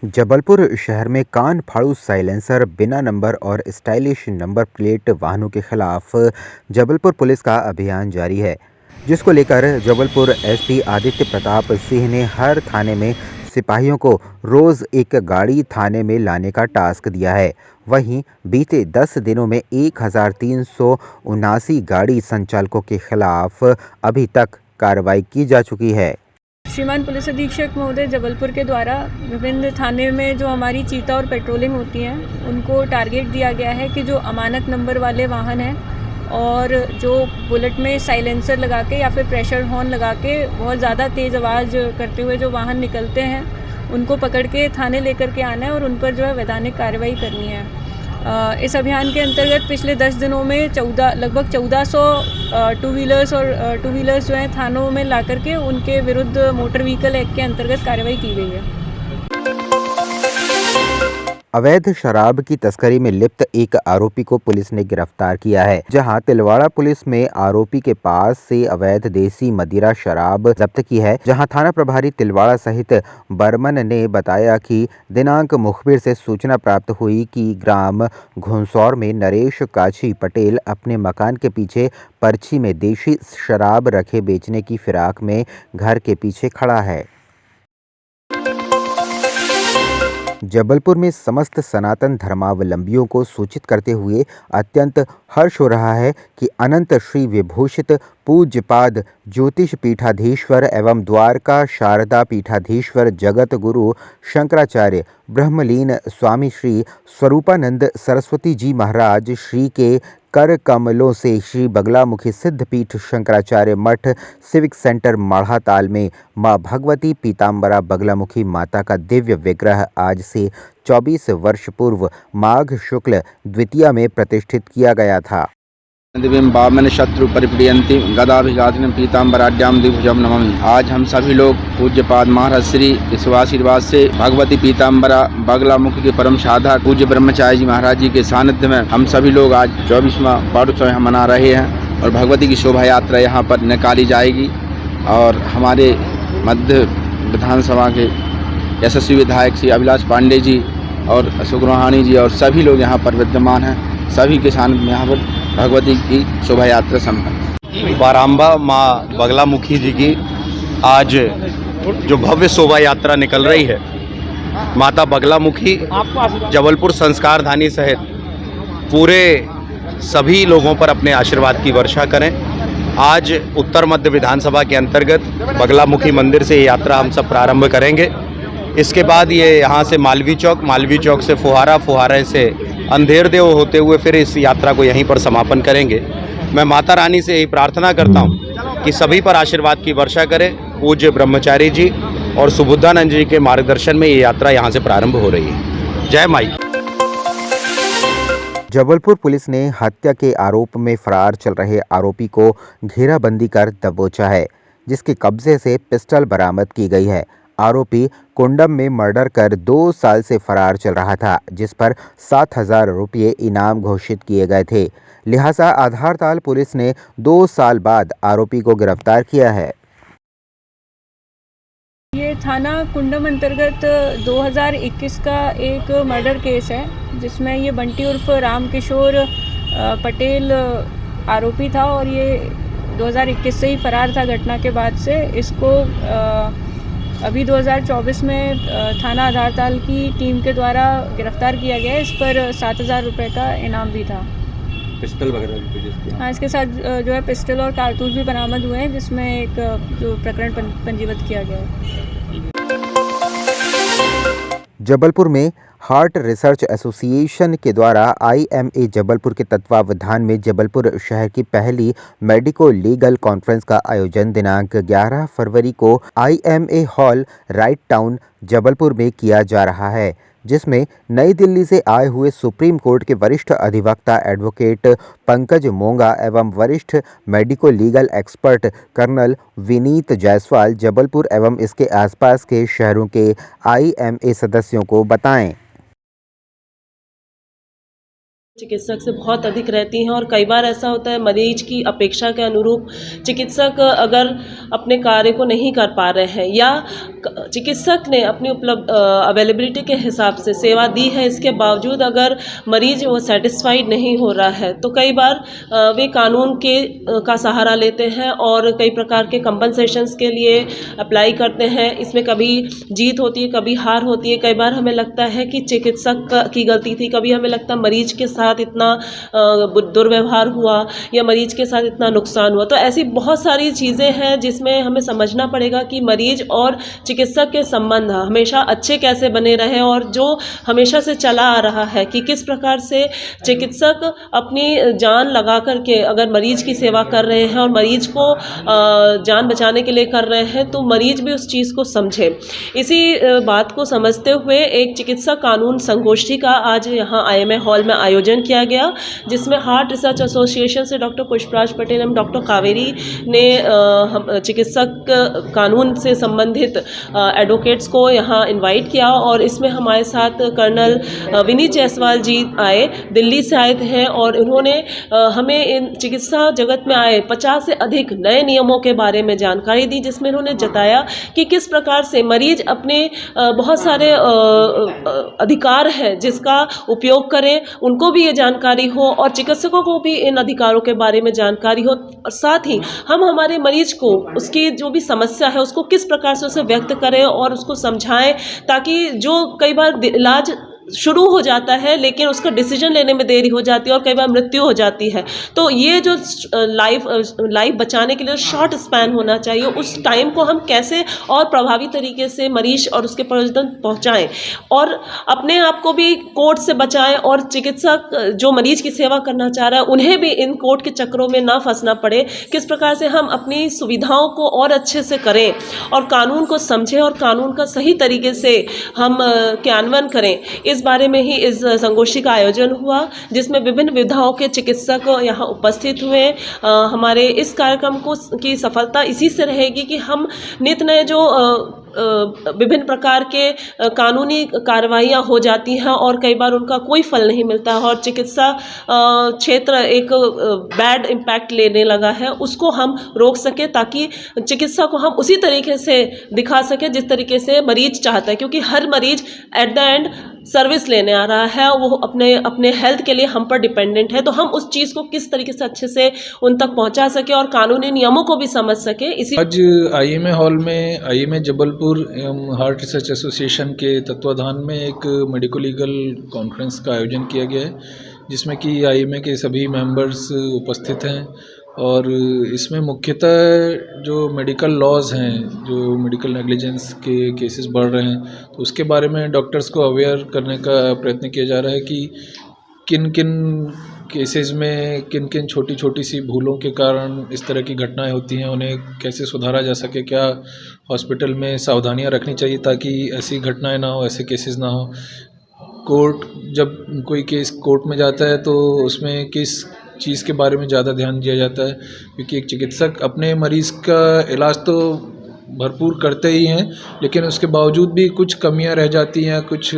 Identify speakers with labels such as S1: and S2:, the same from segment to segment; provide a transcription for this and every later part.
S1: जबलपुर शहर में कान फाड़ू साइलेंसर, बिना नंबर और स्टाइलिश नंबर प्लेट वाहनों के खिलाफ जबलपुर पुलिस का अभियान जारी है, जिसको लेकर जबलपुर एसपी आदित्य प्रताप सिंह ने हर थाने में सिपाहियों को रोज एक गाड़ी थाने में लाने का टास्क दिया है। वहीं बीते 10 दिनों में 1379 गाड़ी संचालकों के खिलाफ अभी तक कार्रवाई की जा चुकी है।
S2: श्रीमान पुलिस अधीक्षक महोदय जबलपुर के द्वारा विभिन्न थाने में जो हमारी चीता और पेट्रोलिंग होती हैं उनको टारगेट दिया गया है कि जो अमानत नंबर वाले वाहन हैं और जो बुलेट में साइलेंसर लगा के या फिर प्रेशर हॉर्न लगा के बहुत ज़्यादा तेज़ आवाज़ करते हुए जो वाहन निकलते हैं उनको पकड़ के थाने लेकर के आना है और उन पर जो है वैधानिक कार्रवाई करनी है। इस अभियान के अंतर्गत पिछले 10 दिनों में लगभग 1400 टू व्हीलर्स जो हैं थानों में ला करके उनके विरुद्ध मोटर व्हीकल एक्ट के अंतर्गत कार्रवाई की गई है।
S1: अवैध शराब की तस्करी में लिप्त एक आरोपी को पुलिस ने गिरफ्तार किया है, जहां तिलवाड़ा पुलिस में आरोपी के पास से अवैध देसी मदिरा शराब जब्त की है। जहां थाना प्रभारी तिलवाड़ा सहित बर्मन ने बताया कि दिनांक मुखबिर से सूचना प्राप्त हुई कि ग्राम घुंसौर में नरेश काछी पटेल अपने मकान के पीछे पर्ची में देशी शराब रखे बेचने की फिराक में घर के पीछे खड़ा है। जबलपुर में समस्त सनातन धर्मावलंबियों को सूचित करते हुए अत्यंत हर्ष हो रहा है कि अनंत श्री विभूषित पूज्यपाद ज्योतिष पीठाधीश्वर एवं द्वारका शारदा पीठाधीश्वर जगत गुरु शंकराचार्य ब्रह्मलीन स्वामी श्री स्वरूपानंद सरस्वती जी महाराज श्री के कर कमलों से श्री बगलामुखी सिद्धपीठ शंकराचार्य मठ सिविक सेंटर माढ़ाताल में मां भगवती पीताम्बरा बगलामुखी माता का दिव्य विग्रह आज से 24 वर्ष पूर्व माघ शुक्ल द्वितीया में प्रतिष्ठित किया गया था।
S3: दिव्यम वामन शत्रु परिप्रियंती गदाभिघातिनं पीताम्बराढ्यां द्विभुजं नमामि। आज हम सभी लोग पूज्यपाद महाराज श्री ईश्वराशीर्वाद से भगवती पीताम्बरा बगलामुखी के परम साधक पूज्य ब्रह्मचारी जी महाराज जी के सानिध्य में हम सभी लोग आज 24वां पर्व मना रहे हैं और भगवती की शोभा यात्रा यहाँ पर निकाली जाएगी और हमारे मध्य विधानसभा के यशस्वी विधायक श्री अभिलाष पांडे जी और अशोक रोहानी जी और सभी लोग यहाँ पर विद्यमान हैं। सभी के सानिध्य में यहाँ पर भगवती की शोभा यात्रा संपन्न।
S4: बाराम्बा माँ बगलामुखी जी की आज जो भव्य शोभा यात्रा निकल रही है, माता बगलामुखी जबलपुर संस्कारधानी सहित पूरे सभी लोगों पर अपने आशीर्वाद की वर्षा करें। आज उत्तर मध्य विधानसभा के अंतर्गत बगलामुखी मंदिर से ये यात्रा हम सब प्रारंभ करेंगे। इसके बाद ये यहाँ से मालवीय चौक से फुहारे से अंधेर देव होते हुए फिर इस यात्रा को यहीं पर समापन करेंगे। मैं माता रानी से यही प्रार्थना करता हूँ कि सभी पर आशीर्वाद की वर्षा करें। पूज्य ब्रह्मचारी जी और सुबुद्धानंद जी के मार्गदर्शन में ये यात्रा यहाँ से प्रारंभ हो रही है। जय माई।
S1: जबलपुर पुलिस ने हत्या के आरोप में फरार चल रहे आरोपी को घेराबंदी कर दबोचा है, जिसके कब्जे से पिस्टल बरामद की गई है। आरोपी कुंडम में मर्डर कर 2 साल से फरार चल रहा था, जिस पर 7,000 रुपये इनाम घोषित किए गए थे। लिहाजा आधारताल पुलिस ने 2 साल बाद आरोपी को गिरफ्तार किया है।
S2: ये थाना कुंडम अंतर्गत 2021 का एक मर्डर केस है, जिसमें ये बंटी उर्फ राम किशोर पटेल आरोपी था और ये 2021 से ही फरार था। घटना के बाद से इसको अभी 2024 में थाना आधारताल की टीम के द्वारा गिरफ्तार किया गया है। इस पर 7,000 रुपये का इनाम भी था।
S4: पिस्टल वगैरह?
S2: हाँ, इसके साथ जो है पिस्टल और कारतूस भी बरामद हुए हैं, जिसमें एक जो प्रकरण पंजीबद्ध किया गया है।
S1: जबलपुर में हार्ट रिसर्च एसोसिएशन के द्वारा IMA जबलपुर के तत्वावधान में जबलपुर शहर की पहली मेडिको लीगल कॉन्फ्रेंस का आयोजन दिनांक 11 फरवरी को IMA hall right town Jabalpur में किया जा रहा है, जिसमें नई दिल्ली से आए हुए सुप्रीम कोर्ट के वरिष्ठ अधिवक्ता एडवोकेट पंकज मोंगा एवं वरिष्ठ medico legal expert colonel Vineet Jaiswal Jabalpur एवं इसके आसपास के शहरों के IMA सदस्यों को बताएं।
S5: चिकित्सक से बहुत अधिक रहती हैं और कई बार ऐसा होता है मरीज की अपेक्षा के अनुरूप चिकित्सक अगर अपने कार्य को नहीं कर पा रहे हैं या चिकित्सक ने अपनी अवेलेबिलिटी के हिसाब से सेवा दी है, इसके बावजूद अगर मरीज वो सेटिस्फाइड नहीं हो रहा है तो कई बार वे कानून का सहारा लेते हैं और कई प्रकार के कंपनसेशंस के लिए अप्लाई करते हैं। इसमें कभी जीत होती है, कभी हार होती है। कई बार हमें लगता है कि चिकित्सक की गलती थी, कभी हमें लगता है मरीज के साथ इतना दुर्व्यवहार हुआ या मरीज के साथ इतना नुकसान हुआ। तो ऐसी बहुत सारी चीज़ें हैं जिसमें हमें समझना पड़ेगा कि मरीज और चिकित्सक के संबंध हमेशा अच्छे कैसे बने रहे और जो हमेशा से चला आ रहा है कि किस प्रकार से चिकित्सक अपनी जान लगा करके अगर मरीज की सेवा कर रहे हैं और मरीज को जान बचाने के लिए कर रहे हैं तो मरीज भी उस चीज़ को समझे। इसी बात को समझते हुए एक चिकित्सा कानून संगोष्ठी का आज यहाँ IMA हॉल में आयोजन किया गया, जिसमें हार्ट रिसर्च एसोसिएशन से डॉक्टर पुष्पराज पटेल एवं डॉक्टर कावेरी ने चिकित्सक कानून से संबंधित एडवोकेट्स को यहाँ इनवाइट किया और इसमें हमारे साथ कर्नल विनीत जायसवाल जी आए, दिल्ली से आए थे और उन्होंने हमें इन चिकित्सा जगत में आए 50 से अधिक नए नियमों के बारे में जानकारी दी, जिसमें उन्होंने जताया कि किस प्रकार से मरीज अपने बहुत सारे अधिकार हैं जिसका उपयोग करें, उनको भी ये जानकारी हो और चिकित्सकों को भी इन अधिकारों के बारे में जानकारी हो और साथ ही हम हमारे मरीज को उसकी जो भी समस्या है उसको किस प्रकार से उसे व्यक्त करें और उसको समझाएं, ताकि जो कई बार इलाज शुरू हो जाता है लेकिन उसका डिसीजन लेने में देरी हो जाती है और कई बार मृत्यु हो जाती है। तो ये जो लाइफ बचाने के लिए शॉर्ट स्पैन होना चाहिए, उस टाइम को हम कैसे और प्रभावी तरीके से मरीज और उसके परिजन पहुंचाएं और अपने आप को भी कोर्ट से बचाएं और चिकित्सक जो मरीज की सेवा करना चाह रहा है उन्हें भी इन कोर्ट के चक्रों में ना फंसना पड़े। किस प्रकार से हम अपनी सुविधाओं को और अच्छे से करें और कानून को समझें और कानून का सही तरीके से हम क्रियान्वयन करें, इस बारे में ही इस संगोष्ठी का आयोजन हुआ, जिसमें विभिन्न विधाओं के चिकित्सक यहाँ उपस्थित हुए। हमारे इस कार्यक्रम की सफलता इसी से रहेगी कि हम नित नए जो विभिन्न प्रकार के कानूनी कार्रवाइयाँ हो जाती हैं और कई बार उनका कोई फल नहीं मिलता और चिकित्सा क्षेत्र एक बैड इम्पैक्ट लेने लगा है, उसको हम रोक सकें ताकि चिकित्सा को हम उसी तरीके से दिखा सकें जिस तरीके से मरीज चाहता है, क्योंकि हर मरीज एट द एंड सर्विस लेने आ रहा है, वो अपने हेल्थ के लिए हम पर डिपेंडेंट है। तो हम उस चीज़ को किस तरीके से अच्छे से उन तक पहुंचा सके और कानूनी नियमों को भी समझ सके। इसी
S6: आज IMA हॉल में IMA जबलपुर एवं हार्ट रिसर्च एसोसिएशन के तत्वाधान में एक मेडिको लीगल कॉन्फ्रेंस का आयोजन किया गया है, जिसमें कि IMA के सभी मेंबर्स उपस्थित हैं और इसमें मुख्यतः जो मेडिकल लॉज हैं, जो मेडिकल नेग्लिजेंस के केसेस बढ़ रहे हैं, तो उसके बारे में डॉक्टर्स को अवेयर करने का प्रयत्न किया जा रहा है कि किन किन केसेस में किन किन छोटी छोटी सी भूलों के कारण इस तरह की घटनाएं होती हैं, उन्हें कैसे सुधारा जा सके, क्या हॉस्पिटल में सावधानियां रखनी चाहिए ताकि ऐसी घटनाएं ना हो, ऐसे केसेस ना हो। जब कोई केस कोर्ट में जाता है तो उसमें किस चीज़ के बारे में ज़्यादा ध्यान दिया जाता है, क्योंकि एक चिकित्सक अपने मरीज़ का इलाज तो भरपूर करते ही हैं, लेकिन उसके बावजूद भी कुछ कमियां रह जाती हैं, कुछ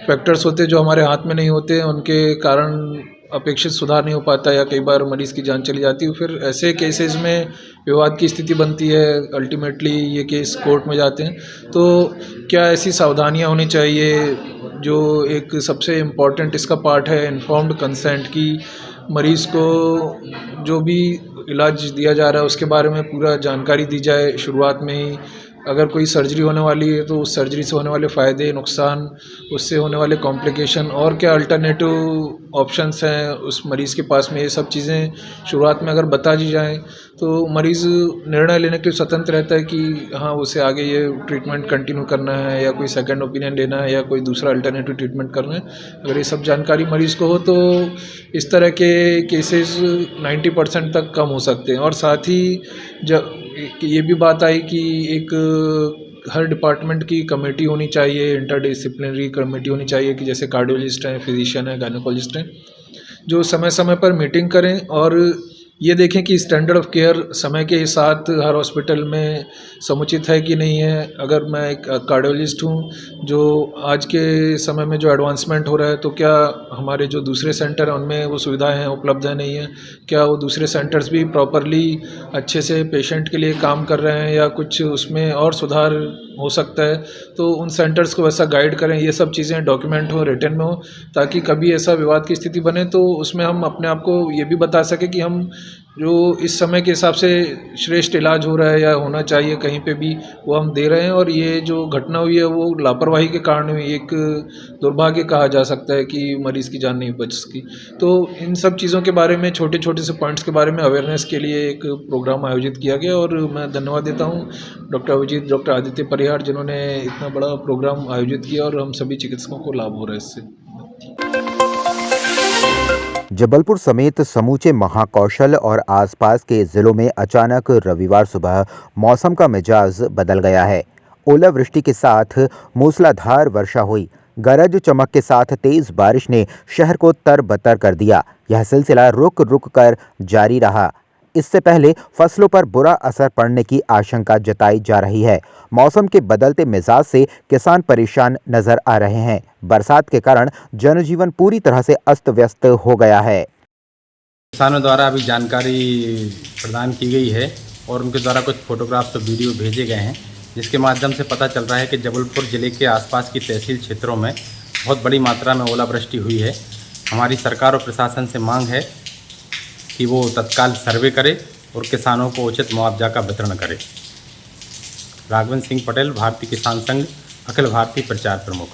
S6: फैक्टर्स होते हैं जो हमारे हाथ में नहीं होते, उनके कारण अपेक्षित सुधार नहीं हो पाता या कई बार मरीज़ की जान चली जाती है। फिर ऐसे केसेस में विवाद की स्थिति बनती है, अल्टीमेटली ये केस कोर्ट में जाते हैं। तो क्या ऐसी सावधानियां होनी चाहिए, जो एक सबसे इम्पॉर्टेंट इसका पार्ट है इन्फॉर्म्ड कंसेंट, की मरीज़ को जो भी इलाज दिया जा रहा है उसके बारे में पूरा जानकारी दी जाए शुरुआत में ही। अगर कोई सर्जरी होने वाली है तो उस सर्जरी से होने वाले फ़ायदे, नुकसान, उससे होने वाले कॉम्प्लिकेशन और क्या अल्टरनेटिव ऑप्शंस हैं उस मरीज़ के पास में, ये सब चीज़ें शुरुआत में अगर बता दी जाएँ तो मरीज़ निर्णय लेने के लिए स्वतंत्र रहता है कि हाँ, उसे आगे ये ट्रीटमेंट कंटिन्यू करना है या कोई सेकंड ओपिनियन लेना है या कोई दूसरा अल्टरनेटिव ट्रीटमेंट करना है। अगर ये सब जानकारी मरीज़ को हो तो इस तरह के केसेस 90% तक कम हो सकते हैं। और साथ ही जब ये भी बात आई कि एक हर डिपार्टमेंट की कमेटी होनी चाहिए, इंटरडिसिप्लिनरी कमेटी होनी चाहिए, कि जैसे कार्डियोलॉजिस्ट हैं, फिजिशियन है, गायनेकोलॉजिस्ट हैं, जो समय समय पर मीटिंग करें और ये देखें कि स्टैंडर्ड ऑफ केयर समय के साथ हर हॉस्पिटल में समुचित है कि नहीं है। अगर मैं एक कार्डियोलॉजिस्ट हूँ, जो आज के समय में जो एडवांसमेंट हो रहा है, तो क्या हमारे जो दूसरे सेंटर हैं उनमें वो सुविधाएं हैं, उपलब्ध है नहीं है? क्या वो दूसरे सेंटर्स भी प्रॉपरली अच्छे से पेशेंट के लिए काम कर रहे हैं या कुछ उसमें और सुधार हो सकता है? तो उन सेंटर्स को वैसा गाइड करें, ये सब चीज़ें डॉक्यूमेंट हो, रिटन में हो, ताकि कभी ऐसा विवाद की स्थिति बने तो उसमें हम अपने आप को ये भी बता सकें कि हम जो इस समय के हिसाब से श्रेष्ठ इलाज हो रहा है या होना चाहिए कहीं पे भी, वो हम दे रहे हैं। और ये जो घटना हुई है वो लापरवाही के कारण हुई, एक दुर्भाग्य कहा जा सकता है कि मरीज़ की जान नहीं बच सकी। तो इन सब चीज़ों के बारे में, छोटे छोटे से पॉइंट्स के बारे में अवेयरनेस के लिए एक प्रोग्राम आयोजित किया गया। और मैं धन्यवाद देता हूँ डॉक्टर अभिजीत, डॉक्टर आदित्य परिहार, जिन्होंने इतना बड़ा प्रोग्राम आयोजित किया और हम सभी चिकित्सकों को लाभ हो रहा है इससे।
S1: जबलपुर समेत समूचे महाकौशल और आसपास के जिलों में अचानक रविवार सुबह मौसम का मिजाज बदल गया है। ओलावृष्टि के साथ मूसलाधार वर्षा हुई। गरज चमक के साथ तेज बारिश ने शहर को तरबतर कर दिया। यह सिलसिला रुक रुक कर जारी रहा। इससे पहले फसलों पर बुरा असर पड़ने की आशंका जताई जा रही है। मौसम के बदलते मिजाज से किसान परेशान नजर आ रहे हैं। बरसात के कारण जनजीवन पूरी तरह से अस्त व्यस्त हो गया है।
S7: किसानों द्वारा अभी जानकारी प्रदान की गई है और उनके द्वारा कुछ फोटोग्राफ्स और वीडियो भेजे गए हैं, जिसके माध्यम से पता चल रहा है कि जबलपुर ज़िले के आसपास की तहसील क्षेत्रों में बहुत बड़ी मात्रा में ओलावृष्टि हुई है। हमारी सरकार और प्रशासन से मांग है कि वो तत्काल सर्वे करे और किसानों को उचित मुआवजा का वितरण करे। राघवन सिंह पटेल, भारतीय किसान संघ, अखिल भारतीय प्रचार प्रमुख।